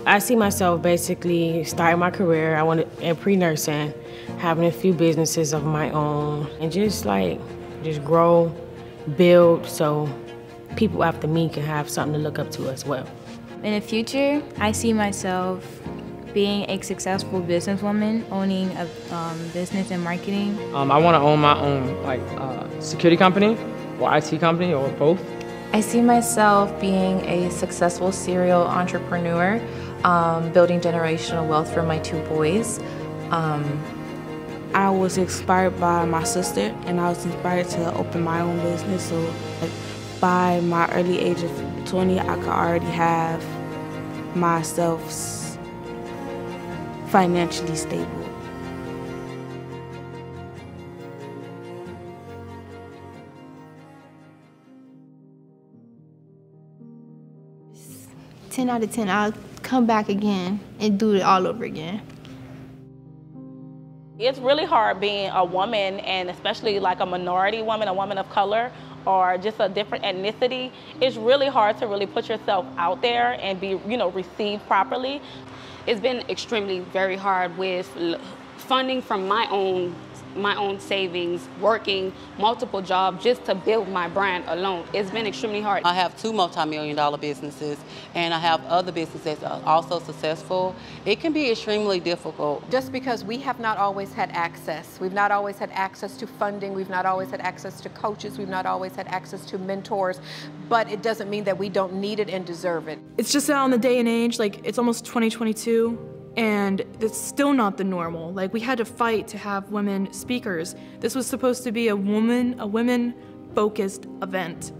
I see myself basically starting my career. I want to in pre-nursing, having a few businesses of my own, and just grow, build, so people after me can have something to look up to as well. In the future, I see myself being a successful businesswoman, owning a business and marketing. I want to own my own security company or IT company or both. I see myself being a successful serial entrepreneur, building generational wealth for my 2 boys. I was inspired by my sister, and I was inspired to open my own business. So by my early age of 20, I could already have myself financially stable. Ten out of 10, I'll come back again and do it all over again. It's really hard being a woman, and especially like a minority woman, a woman of color, or just a different ethnicity. It's really hard to really put yourself out there and be, received properly. It's been extremely very hard with funding from my own savings, working multiple jobs just to build my brand alone. It's been extremely hard. I have 2 multi-million-dollar businesses, and I have other businesses that are also successful. It can be extremely difficult. Just because we have not always had access. We've not always had access to funding. We've not always had access to coaches. We've not always had access to mentors. But it doesn't mean that we don't need it and deserve it. It's just that on the day and age, it's almost 2022. And it's still not the normal. We had to fight to have women speakers. This was supposed to be a women-focused event.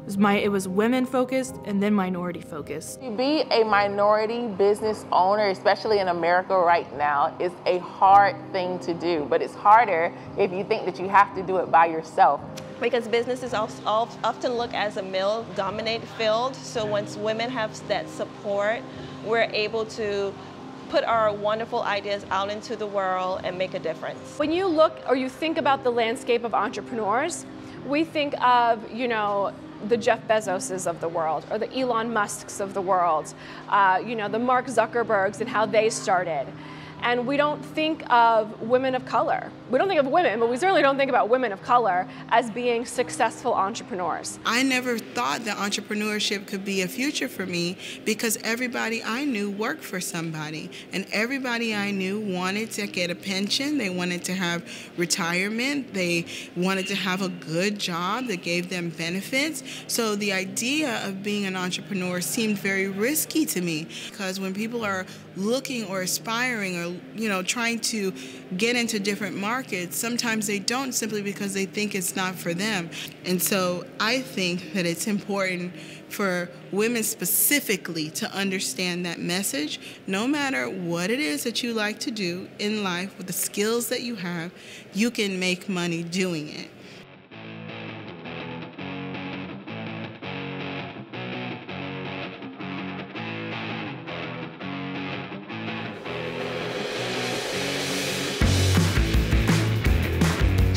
It was women-focused and then minority-focused. To be a minority business owner, especially in America right now, is a hard thing to do. But it's harder if you think that you have to do it by yourself. Because businesses often look as a male-dominated field. So once women have that support, we're able to put our wonderful ideas out into the world and make a difference. When you look or you think about the landscape of entrepreneurs, we think of, the Jeff Bezoses of the world, or the Elon Musks of the world, the Mark Zuckerbergs and how they started. And we don't think of women of color. We don't think of women, but we certainly don't think about women of color as being successful entrepreneurs. I never thought that entrepreneurship could be a future for me because everybody I knew worked for somebody. And everybody I knew wanted to get a pension. They wanted to have retirement. They wanted to have a good job that gave them benefits. So the idea of being an entrepreneur seemed very risky to me because when people are looking or aspiring or trying to get into different markets, sometimes they don't simply because they think it's not for them. And so I think that it's important for women specifically to understand that message. No matter what it is that you like to do in life, with the skills that you have, you can make money doing it.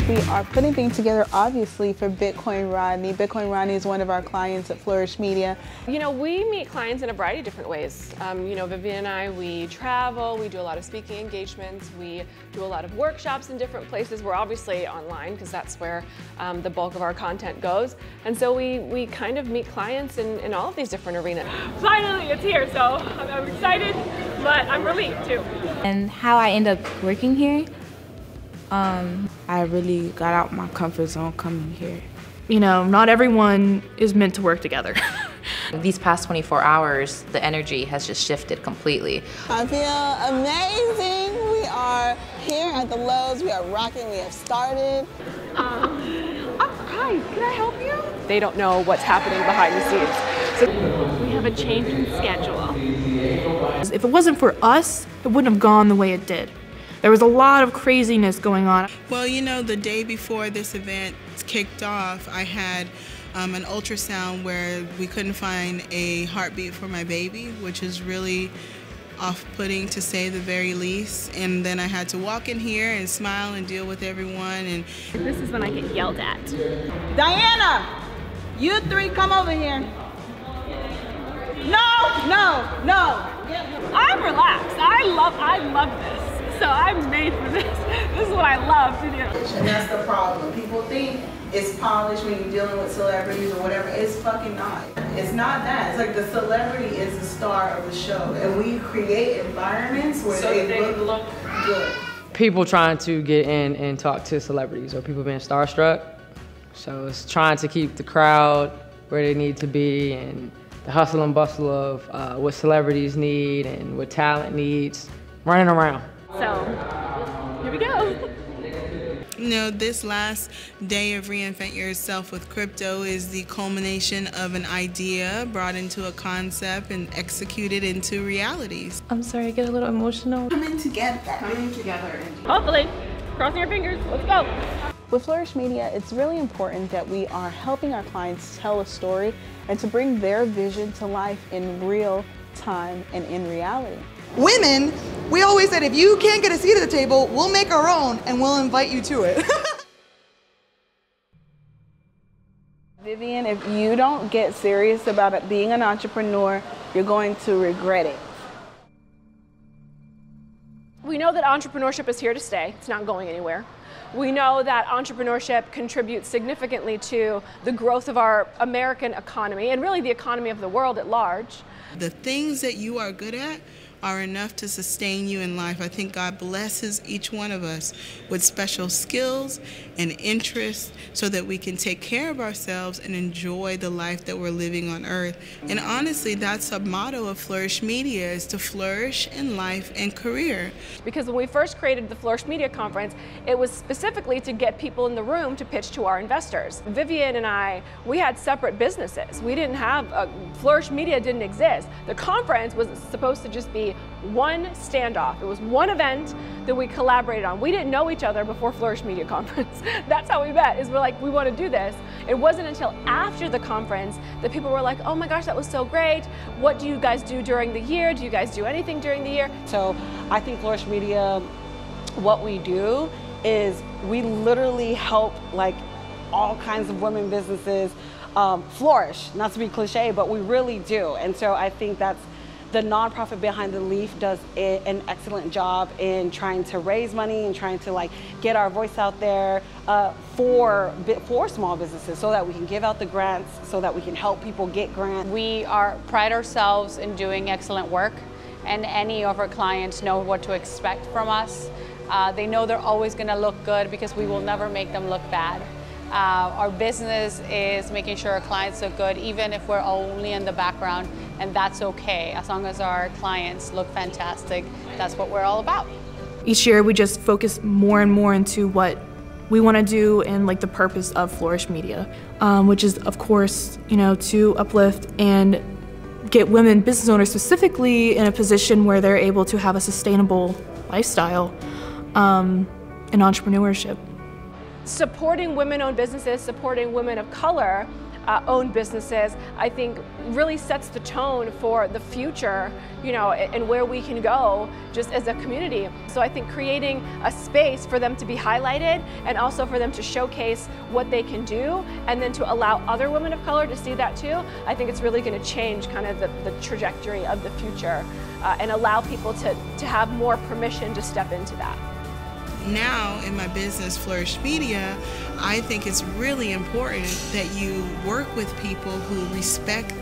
We are putting things together, obviously, for Bitcoin Rodney. Bitcoin Rodney is one of our clients at Flourish Media. We meet clients in a variety of different ways. Vivian and I, we travel, we do a lot of speaking engagements, we do a lot of workshops in different places. We're obviously online because that's where the bulk of our content goes. And so we kind of meet clients in all of these different arenas. Finally, it's here, so I'm excited, but I'm relieved too. And how I end up working here, I really got out my comfort zone coming here. Not everyone is meant to work together. These past 24 hours, the energy has just shifted completely. I feel amazing. We are here at the Lowe's. We are rocking. We have started. Hi, can I help you? They don't know what's happening behind the scenes. So we have a change in schedule. If it wasn't for us, it wouldn't have gone the way it did. There was a lot of craziness going on. Well, the day before this event kicked off, I had an ultrasound where we couldn't find a heartbeat for my baby, which is really off-putting to say the very least. And then I had to walk in here and smile and deal with everyone. And this is when I get yelled at. Diana, you 3 come over here. No. love this. So I'm made for this. This is what I love to do. And that's the problem. People think it's polished when you're dealing with celebrities or whatever. It's fucking not. It's not that. It's like the celebrity is the star of the show. And we create environments where they look good. People trying to get in and talk to celebrities or people being starstruck. So it's trying to keep the crowd where they need to be and the hustle and bustle of what celebrities need and what talent needs, running around. So, here we go. You know, this last day of Reinvent Yourself with Crypto is the culmination of an idea brought into a concept and executed into realities. I'm sorry, I get a little emotional. Coming together. Hopefully. Crossing your fingers. Let's go. With Flourish Media, it's really important that we are helping our clients tell a story and to bring their vision to life in real time and in reality. Women, we always said if you can't get a seat at the table, we'll make our own and we'll invite you to it. Vivian, if you don't get serious about it, being an entrepreneur, you're going to regret it. We know that entrepreneurship is here to stay. It's not going anywhere. We know that entrepreneurship contributes significantly to the growth of our American economy and really the economy of the world at large. The things that you are good at are enough to sustain you in life. I think God blesses each one of us with special skills and interests so that we can take care of ourselves and enjoy the life that we're living on earth. And honestly, that's a motto of Flourish Media, is to flourish in life and career. Because when we first created the Flourish Media Conference, it was specifically to get people in the room to pitch to our investors. Vivian and I, we had separate businesses. We didn't have, Flourish Media didn't exist. The conference was supposed to just be one standoff. It was one event that we collaborated on. We didn't know each other before Flourish Media Conference. That's how we met, is we're like, we want to do this. It wasn't until after the conference that people were like, oh my gosh, that was so great. What do you guys do during the year? Do you guys do anything during the year? So I think Flourish Media, what we do is we literally help like all kinds of women businesses flourish, not to be cliche, but we really do. And so I think that's the nonprofit Behind the Leaf does an excellent job in trying to raise money and trying to like get our voice out there for small businesses so that we can give out the grants, so that we can help people get grants. We pride ourselves in doing excellent work, and any of our clients know what to expect from us. They know they're always going to look good because we will never make them look bad. Our business is making sure our clients look good, even if we're only in the background, and that's okay. As long as our clients look fantastic, that's what we're all about. Each year we just focus more and more into what we want to do and like the purpose of Flourish Media, which is of course, you know, to uplift and get women business owners specifically in a position where they're able to have a sustainable lifestyle in entrepreneurship. Supporting women-owned businesses, supporting women of color owned businesses, I think really sets the tone for the future, you know, and where we can go just as a community. So I think creating a space for them to be highlighted and also for them to showcase what they can do and then to allow other women of color to see that too, I think it's really going to change kind of the trajectory of the future and allow people to have more permission to step into that. Now in my business, Flourish Media, I think it's really important that you work with people who respect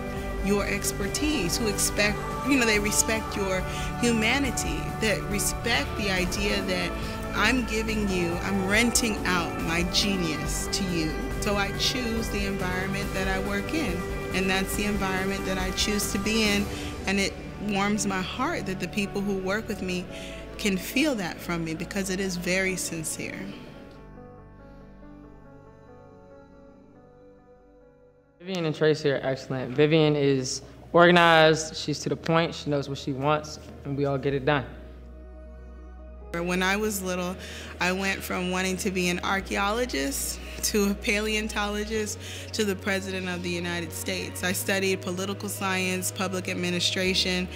your expertise, who expect, you know, they respect your humanity, that respect the idea that I'm renting out my genius to you. So I choose the environment that I work in, and that's the environment that I choose to be in, and it warms my heart that the people who work with me can feel that from me because it is very sincere. Vivian and Tracy are excellent. Vivian is organized, she's to the point, she knows what she wants, and we all get it done. When I was little, I went from wanting to be an archaeologist to a paleontologist to the President of the United States. I studied political science, public administration,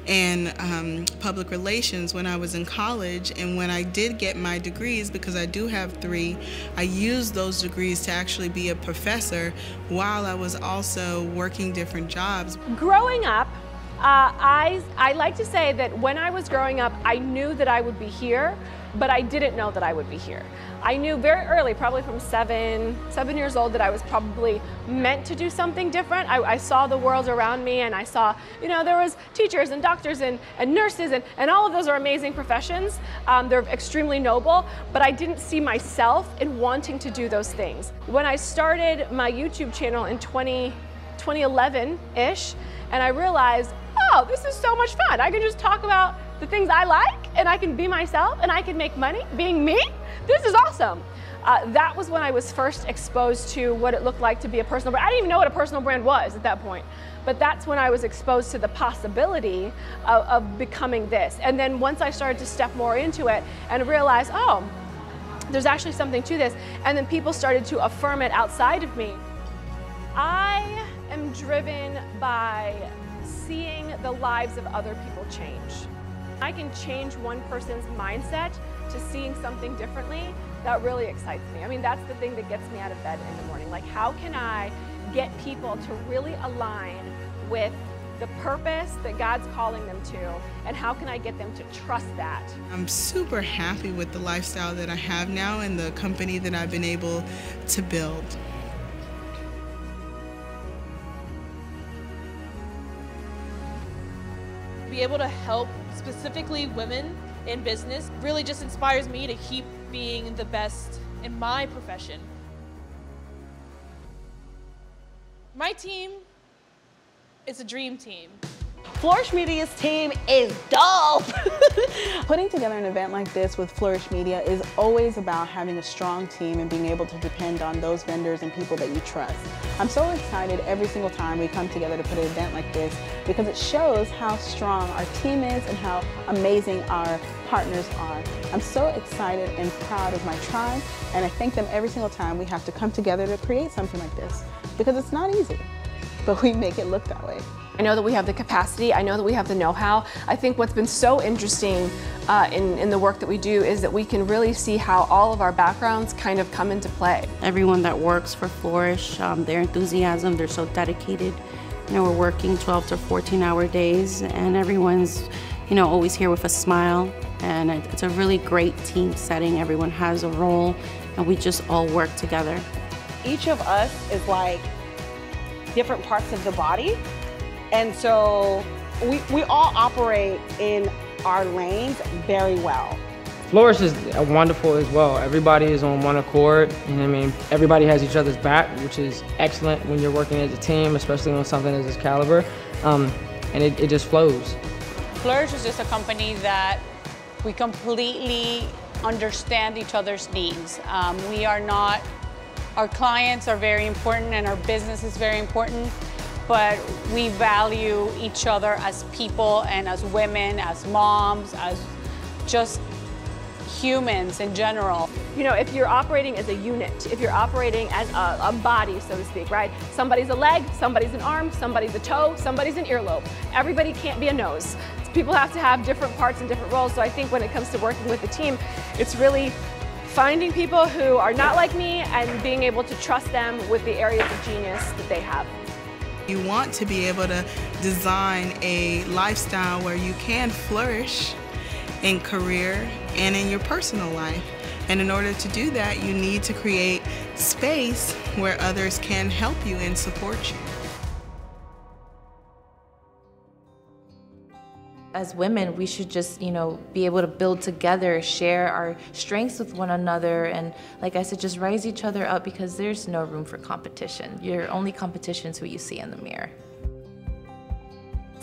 and public relations when I was in college. And when I did get my degrees, because I do have 3, I used those degrees to actually be a professor while I was also working different jobs. Growing up I like to say that when I was growing up, I knew that I would be here, but I didn't know that I would be here. I knew very early, probably from seven years old, that I was probably meant to do something different. I saw the world around me, and I saw, you know, there was teachers and doctors and nurses, and all of those are amazing professions. They're extremely noble, but I didn't see myself in wanting to do those things. When I started my YouTube channel in 2011-ish, and I realized, oh, this is so much fun. I can just talk about the things I like, and I can be myself, and I can make money being me. This is awesome. That was when I was first exposed to what it looked like to be a personal brand. I didn't even know what a personal brand was at that point, but that's when I was exposed to the possibility of becoming this. And then once I started to step more into it and realize, oh, there's actually something to this, and then people started to affirm it outside of me. I am driven by seeing the lives of other people change. I can change one person's mindset to seeing something differently. That really excites me. I mean, that's the thing that gets me out of bed in the morning. Like, how can I get people to really align with the purpose that God's calling them to, and how can I get them to trust that? I'm super happy with the lifestyle that I have now and the company that I've been able to build. Be able to help specifically women in business really just inspires me to keep being the best in my profession. My team is a dream team. Flourish Media's team is dope! Putting together an event like this with Flourish Media is always about having a strong team and being able to depend on those vendors and people that you trust. I'm so excited every single time we come together to put an event like this because it shows how strong our team is and how amazing our partners are. I'm so excited and proud of my tribe, and I thank them every single time we have to come together to create something like this because it's not easy, but we make it look that way. I know that we have the capacity, I know that we have the know-how. I think what's been so interesting in the work that we do is that we can really see how all of our backgrounds kind of come into play. Everyone that works for Flourish, their enthusiasm, they're so dedicated. You know, we're working 12 to 14-hour days, and everyone's, you know, always here with a smile. And it's a really great team setting. Everyone has a role, and we just all work together. Each of us is like different parts of the body. And so we all operate in our lanes very well. Flourish is wonderful as well. Everybody is on one accord. You know what I mean? Everybody has each other's back, which is excellent when you're working as a team, especially on something of this caliber. And it just flows. Flourish is just a company that we completely understand each other's needs. We are not, our clients are very important and our business is very important, but we value each other as people and as women, as moms, as just humans in general. You know, if you're operating as a unit, if you're operating as a body, so to speak, right? Somebody's a leg, somebody's an arm, somebody's a toe, somebody's an earlobe. Everybody can't be a nose. People have to have different parts and different roles. So I think when it comes to working with a team, it's really finding people who are not like me and being able to trust them with the areas of genius that they have. You want to be able to design a lifestyle where you can flourish in career and in your personal life. And in order to do that, you need to create space where others can help you and support you. As women, we should just, you know, be able to build together, share our strengths with one another, and like I said, just raise each other up because there's no room for competition. Your only competition is who you see in the mirror.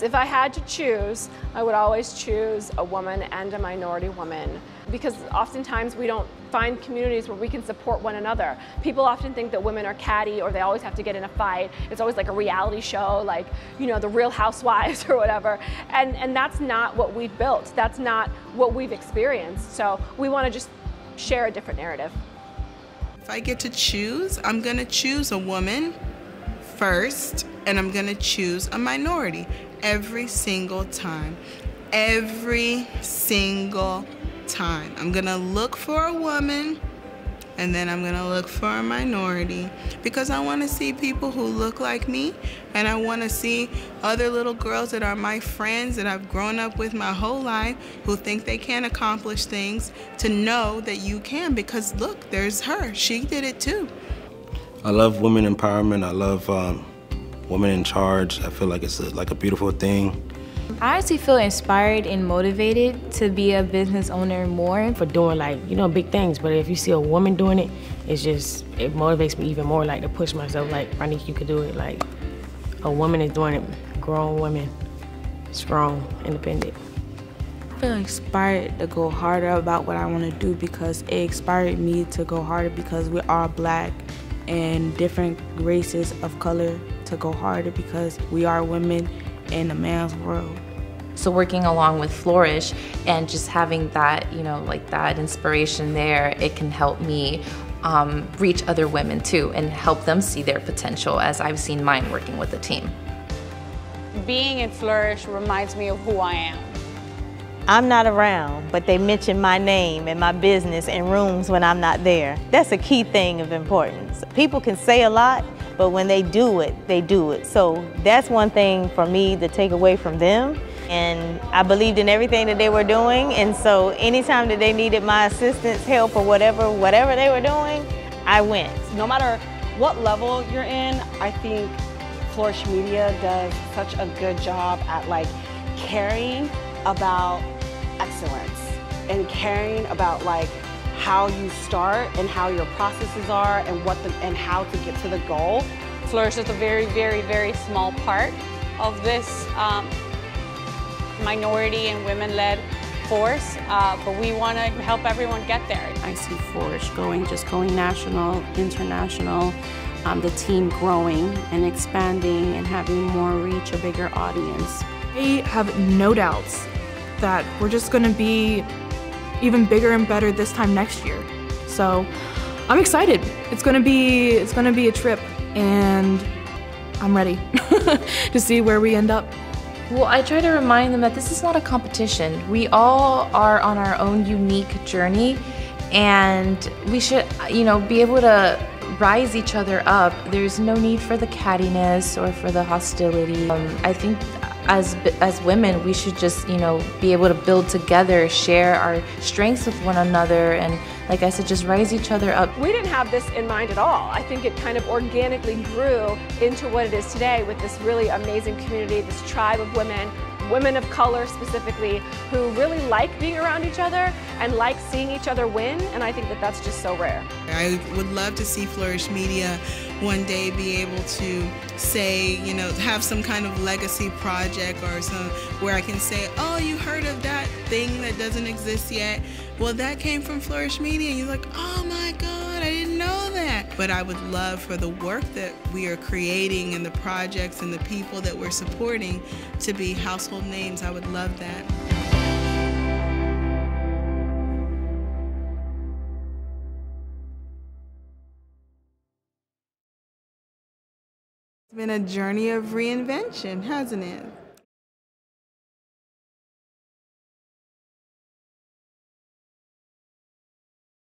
If I had to choose, I would always choose a woman and a minority woman because oftentimes we don't find communities where we can support one another. People often think that women are catty or they always have to get in a fight. It's always like a reality show, like, you know, the Real Housewives or whatever. And that's not what we've built. That's not what we've experienced. So we want to just share a different narrative. If I get to choose, I'm going to choose a woman first, and I'm going to choose a minority every single time. Every single time. I'm going to look for a woman and then I'm gonna look for a minority, because I wanna see people who look like me, and I wanna see other little girls that are my friends that I've grown up with my whole life who think they can accomplish things, to know that you can, because look, there's her, she did it too. I love women empowerment. I love women in charge. I feel like it's like a beautiful thing. I actually feel inspired and motivated to be a business owner more. For doing big things, but if you see a woman doing it, it motivates me even more, to push myself, Rodney, you could do it. A woman is doing it, grown women, strong, independent. I feel inspired to go harder about what I want to do, because it inspired me to go harder, because we are Black and different races of color, to go harder because we are women in a man's world. So working along with Flourish and just having that, that inspiration there, it can help me reach other women too and help them see their potential, as I've seen mine working with the team. Being in Flourish reminds me of who I am. I'm not around, but they mention my name and my business in rooms when I'm not there. That's a key thing of importance. People can say a lot, but when they do it, they do it. So that's one thing for me to take away from them. And I believed in everything that they were doing, and so anytime that they needed my assistance, help, or whatever they were doing, I went. No matter what level you're in, I think Flourish Media does such a good job at caring about excellence and caring about how you start and how your processes are and how to get to the goal. Flourish is a very, very, very small part of this minority and women-led force, but we want to help everyone get there. I see Flourish going national, international, the team growing and expanding and having more reach, a bigger audience. I have no doubts that we're just going to be even bigger and better this time next year. So I'm excited. It's going to be a trip, and I'm ready to see where we end up. Well, I try to remind them that this is not a competition. We all are on our own unique journey, and we should, be able to rise each other up. There's no need for the cattiness or for the hostility. I think as women, we should just, be able to build together, share our strengths with one another, and like I said, just rise each other up. We didn't have this in mind at all. I think it kind of organically grew into what it is today, with this really amazing community, this tribe of women of color specifically, who really like being around each other and like seeing each other win, and I think that that's just so rare. I would love to see Flourish Media one day be able to say, have some kind of legacy project or where I can say, oh, you heard of that thing that doesn't exist yet? Well, that came from Flourish Media, and you're like, oh my God, I didn't know that. But I would love for the work that we are creating and the projects and the people that we're supporting to be household names. I would love that. It's been a journey of reinvention, hasn't it?